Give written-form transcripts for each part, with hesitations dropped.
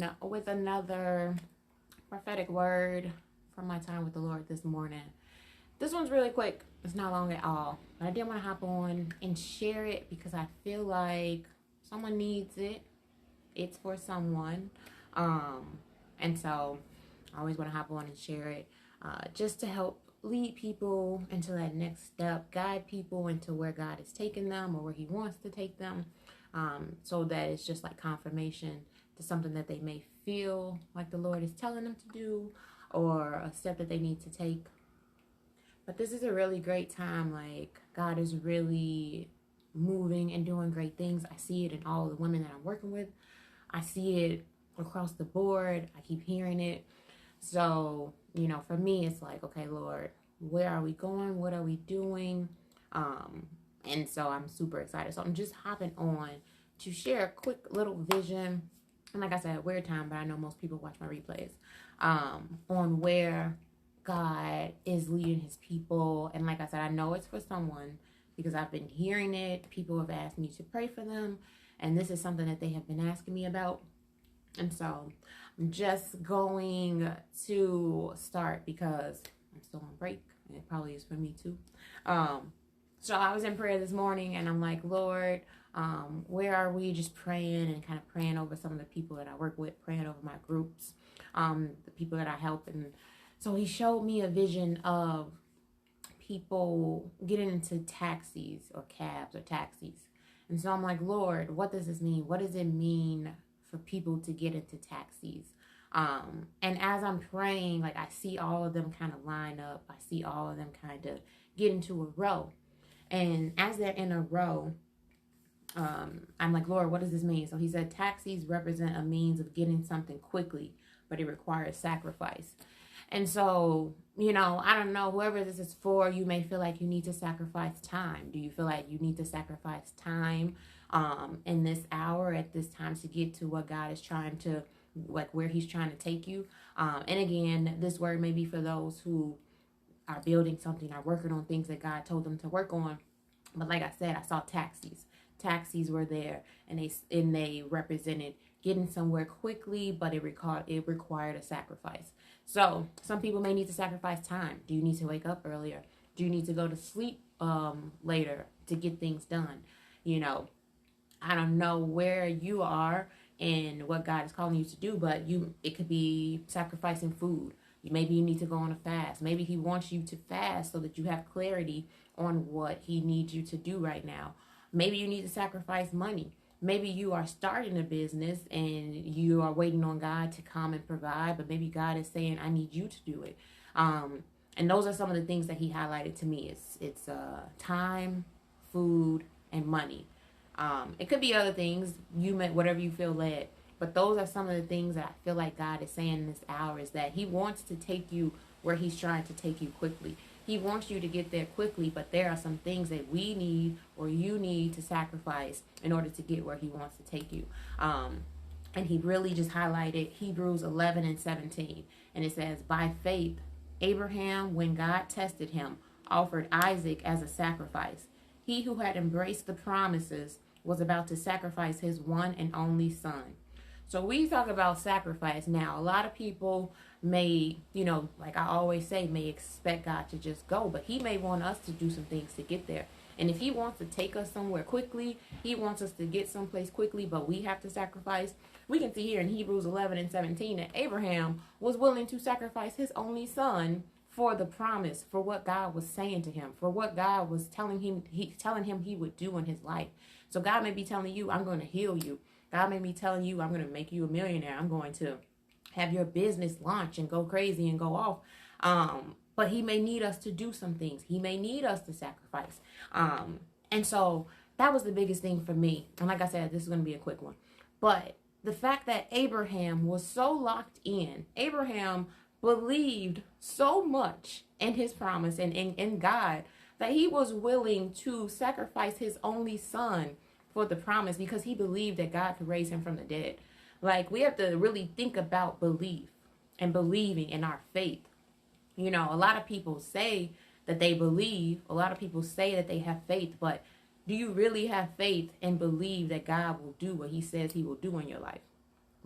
on with another prophetic word from my time with the Lord this morning. This one's really quick. It's not long at all. But I did want to hop on and share it because I feel like someone needs it. It's for someone. And so I always want to hop on and share it just to help lead people into that next step, guide people into where God is taking them or where he wants to take them, so that it's just like confirmation to something that they may feel like the Lord is telling them to do or a step that they need to take. But this is a really great time. Like, God is really moving and doing great things. I see it in all the women that I'm working with. I see it across the board. I keep hearing it. So, for me, it's like, okay, Lord, where are we going? What are we doing? And so I'm super excited. So I'm just hopping on to share a quick little vision. And like I said, weird time, but I know most people watch my replays, on where God is leading his people. And like I said, I know it's for someone because I've been hearing it. People have asked me to pray for them. And this is something that they have been asking me about. And so I'm just going to start because I'm still on break. And it probably is for me too. So I was in prayer this morning and I'm like, Lord, where are we? Just praying and kind of praying over some of the people that I work with, praying over my groups, the people that I help. And so he showed me a vision of people getting into taxis or cabs or taxis. And so I'm like, Lord, what does this mean? What does it mean for people to get into taxis? And as I'm praying, like I see all of them kind of line up. I see all of them kind of get into a row. And as they're in a row, I'm like, Lord, what does this mean? So he said, taxis represent a means of getting something quickly, but it requires sacrifice. And so, I don't know, whoever this is for, you may feel like you need to sacrifice time. Do you feel like you need to sacrifice time in this hour, at this time, to get to what God is trying to, like where he's trying to take you? And again, this word may be for those who are building something, are working on things that God told them to work on. But like I said, I saw taxis. Taxis were there, and they represented getting somewhere quickly, but it required a sacrifice. So some people may need to sacrifice time. Do you need to wake up earlier? Do you need to go to sleep later to get things done? I don't know where you are and what God is calling you to do, but it could be sacrificing food. Maybe you need to go on a fast. Maybe he wants you to fast so that you have clarity on what he needs you to do right now. Maybe you need to sacrifice money. Maybe you are starting a business and you are waiting on God to come and provide, but maybe God is saying, I need you to do it. And those are some of the things that he highlighted to me. It's time, food, and money. It could be other things, whatever you feel led. But those are some of the things that I feel like God is saying in this hour, is that he wants to take you where he's trying to take you quickly. He wants you to get there quickly, but there are some things that we need or you need to sacrifice in order to get where he wants to take you. And he really just highlighted Hebrews 11:17. And it says, by faith, Abraham, when God tested him, offered Isaac as a sacrifice. He who had embraced the promises was about to sacrifice his one and only son. So we talk about sacrifice. Now, a lot of people may, like I always say, may expect God to just go, but he may want us to do some things to get there. And if he wants to take us somewhere quickly, he wants us to get someplace quickly, but we have to sacrifice. We can see here in Hebrews 11:17 that Abraham was willing to sacrifice his only son for the promise, for what God was saying to him, for what God was telling him he would do in his life. So God may be telling you, I'm going to heal you. God may be telling you, I'm going to make you a millionaire. I'm going to have your business launch and go crazy and go off. But he may need us to do some things. He may need us to sacrifice. And so that was the biggest thing for me. And like I said, this is going to be a quick one. But the fact that Abraham was so locked in, Abraham believed so much in his promise and in God that he was willing to sacrifice his only son for the promise because he believed that God could raise him from the dead. Like, we have to really think about belief and believing in our faith. A lot of people say that they believe, a lot of people say that they have faith, but do you really have faith and believe that God will do what he says he will do in your life?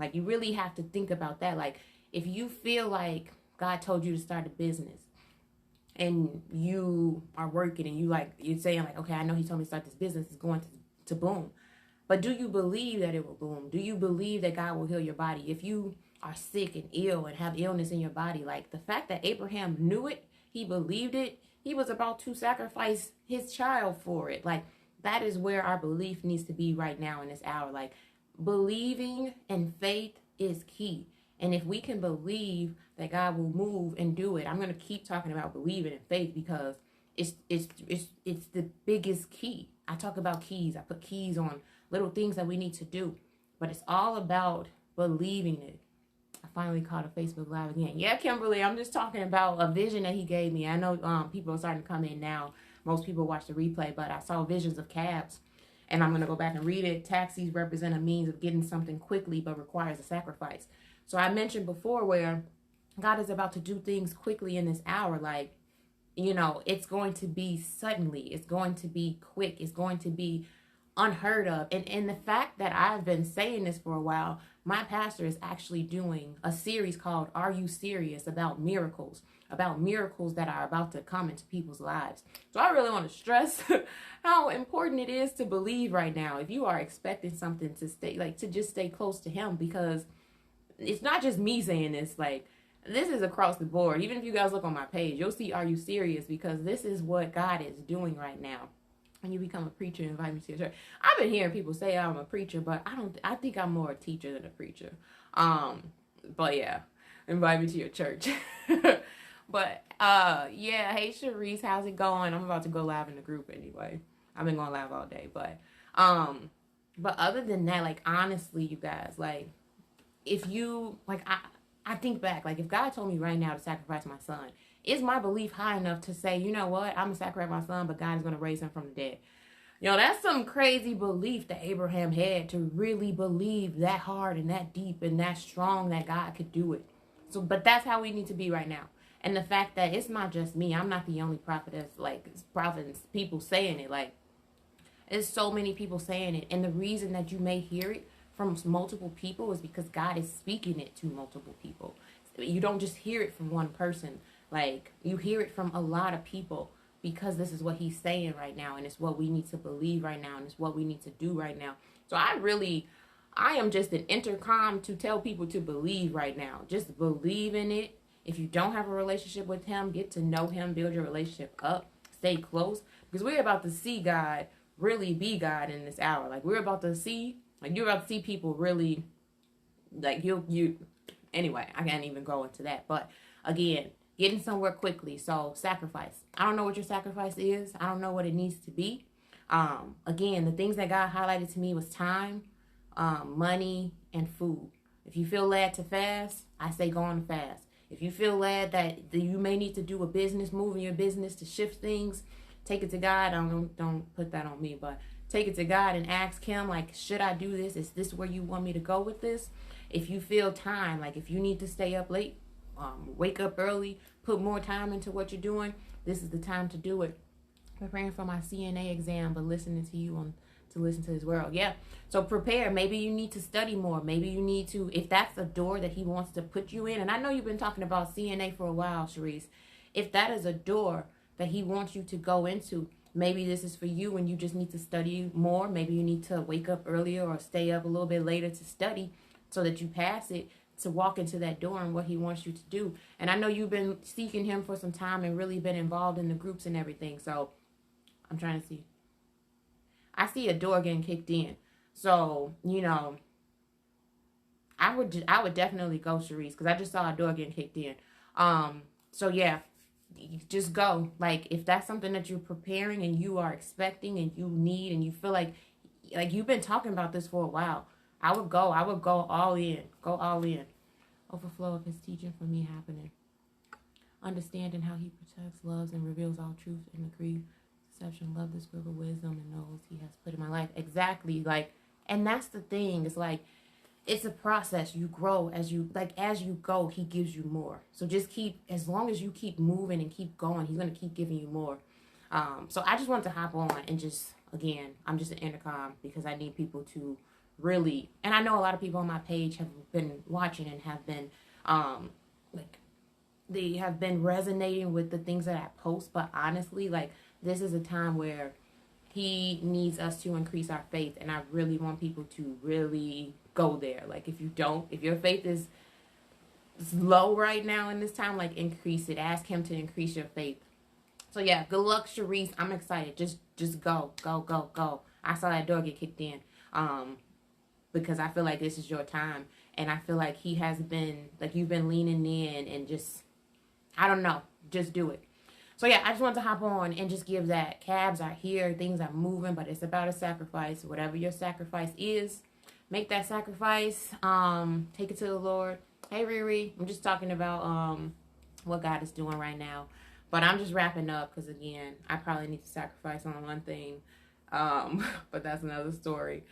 Like, you really have to think about that. Like, if you feel like God told you to start a business and you are working and you're saying like, okay, I know he told me to start this business, it's going to boom. But do you believe that it will boom? Do you believe that God will heal your body? If you are sick and ill and have illness in your body, like the fact that Abraham knew it, he believed it, he was about to sacrifice his child for it. Like, that is where our belief needs to be right now in this hour. Like, believing and faith is key. And if we can believe that God will move and do it, I'm going to keep talking about believing and faith because it's the biggest key. I talk about keys. I put keys on little things that we need to do. But it's all about believing it. I finally caught a Facebook Live again. Yeah, Kimberly, I'm just talking about a vision that he gave me. I know people are starting to come in now. Most people watch the replay, but I saw visions of cabs. And I'm going to go back and read it. Taxis represent a means of getting something quickly, but requires a sacrifice. So I mentioned before where God is about to do things quickly in this hour. Like, you know, it's going to be suddenly. It's going to be quick. It's going to be unheard of. And the fact that I've been saying this for a while, my pastor is actually doing a series called Are You Serious? About miracles that are about to come into people's lives. So I really want to stress how important it is to believe right now. If you are expecting something to stay, like to just stay close to him, because it's not just me saying this, like this is across the board. Even if you guys look on my page, you'll see Are You Serious? Because this is what God is doing right now. When you become a preacher, invite me to your church. I've been hearing people say I'm a preacher, but I think I'm more a teacher than a preacher. But yeah, invite me to your church. But yeah, hey Sharice, how's it going? I'm about to go live in the group anyway. I've been going live all day, but other than that, like honestly, you guys, like if you like I think back, like if God told me right now to sacrifice my son, is my belief high enough to say, you know what, I'm gonna sacrifice my son, but God is gonna raise him from the dead? You know, that's some crazy belief that Abraham had, to really believe that hard and that deep and that strong that God could do it. So, but that's how we need to be right now. And the fact that it's not just me, I'm not the only prophetess, like prophets, people saying it, like there's so many people saying it. And the reason that you may hear it from multiple people is because God is speaking it to multiple people. You don't just hear it from one person. Like, you hear it from a lot of people, because this is what he's saying right now, and it's what we need to believe right now, and it's what we need to do right now. So I am just an intercom to tell people to believe right now. Just believe in it. If you don't have a relationship with him, get to know him, build your relationship up, stay close, because we're about to see God really be God in this hour. Like, we're about to see, like, you're about to see people really, like, anyway, I can't even go into that. But again, getting somewhere quickly. So sacrifice. I don't know what your sacrifice is. I don't know what it needs to be. Again, the things that God highlighted to me was time, money, and food. If you feel led to fast, I say go on a fast. If you feel led that you may need to do a business move in your business to shift things, take it to God. Don't put that on me, but take it to God and ask him, like, should I do this? Is this where you want me to go with this? If you feel time, like if you need to stay up late, wake up early, put more time into what you're doing, this is the time to do it. Preparing for my CNA exam, but listening to you to listen to his world. Yeah. So prepare. Maybe you need to study more. Maybe you need to, if that's a door that he wants to put you in. And I know you've been talking about CNA for a while, Sharice. If that is a door that he wants you to go into, maybe this is for you and you just need to study more. Maybe you need to wake up earlier or stay up a little bit later to study so that you pass it, to walk into that door and what he wants you to do. And I know you've been seeking him for some time and really been involved in the groups and everything. So I'm trying to see. I see a door getting kicked in. So, you know, I would definitely go, Sharice, because I just saw a door getting kicked in. So yeah, just go. Like, if that's something that you're preparing and you are expecting and you need and you feel like you've been talking about this for a while, I would go all in. Go all in. Overflow of his teaching for me happening. Understanding how he protects, loves, and reveals all truth and decree. Deception, love, this river, wisdom, and knows he has put in my life. Exactly. Like, and that's the thing. It's like, it's a process. You grow as you go, he gives you more. So just as long as you keep moving and keep going, he's going to keep giving you more. So I just wanted to hop on and just, again, I'm just an intercom because I need people to really, and I know a lot of people on my page have been watching and have been like they have been resonating with the things that I post, but honestly, like, this is a time where he needs us to increase our faith, and I really want people to really go there. Like, if your faith is low right now in this time, like, increase it. Ask him to increase your faith. So yeah, good luck, Sharice. I'm excited. Just go. I saw that door get kicked in. Because I feel like this is your time. And I feel like he has been, like, you've been leaning in and just, I don't know, just do it. So yeah, I just wanted to hop on and just give that. Cabs are here, things are moving, but it's about a sacrifice. Whatever your sacrifice is, make that sacrifice. Take it to the Lord. Hey Riri, I'm just talking about what God is doing right now. But I'm just wrapping up because, again, I probably need to sacrifice on one thing. But that's another story.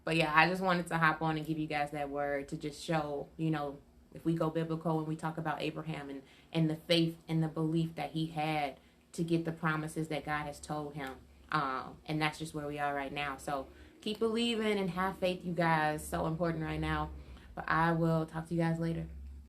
But yeah, I just wanted to hop on and give you guys that word to just show, if we go biblical and we talk about Abraham and the faith and the belief that he had to get the promises that God has told him. And that's just where we are right now. So keep believing and have faith, you guys. So important right now. But I will talk to you guys later.